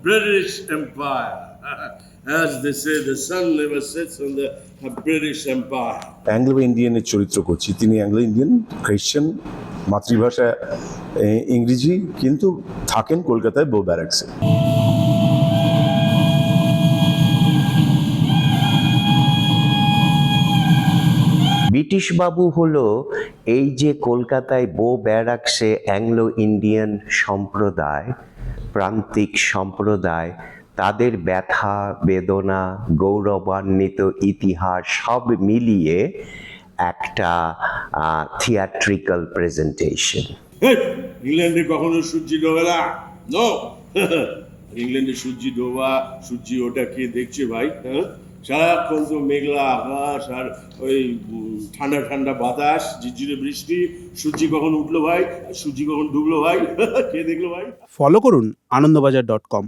British Empire. As they say, the sun never sets on the British Empire. Anglo ইন্ডিয়ানের চরিত্র করছি। তিনি Anglo Indian, Christian, মাতৃভাষা ইংরেজি, কিন্তু থাকেন কলকাতায় বো ব্যারাকসে। ব্রিটিশ বাবু হলো এই যে কলকাতায় বো ব্যারাকসে অ্যাংলো ইন্ডিয়ান সম্প্রদায়, প্রান্তিক সম্প্রদায়, তাদের ব্যথা বেদনা, গৌরবান্বিত ইতিহাস সব মিলিয়ে একটা থিয়েট্রিক্যাল প্রেজেন্টেশন। ইংল্যান্ডে কখনো সূর্যি ডোবে না, নো। ইংল্যান্ডে সূর্যি ডোবা, সূর্যি ওটা কে দেখছে ভাই? হ্যাঁ, সারাক্ষণ তো মেঘলা আকাশ আর ওই ঠান্ডা ঠান্ডা বাতাস, ঝিরঝিরে বৃষ্টি। সূর্যি কখন উঠলো ভাই, সূর্যি কখন ডুবলো ভাই, কে দেখলো ভাই? ফলো করুন আনন্দবাজার.com।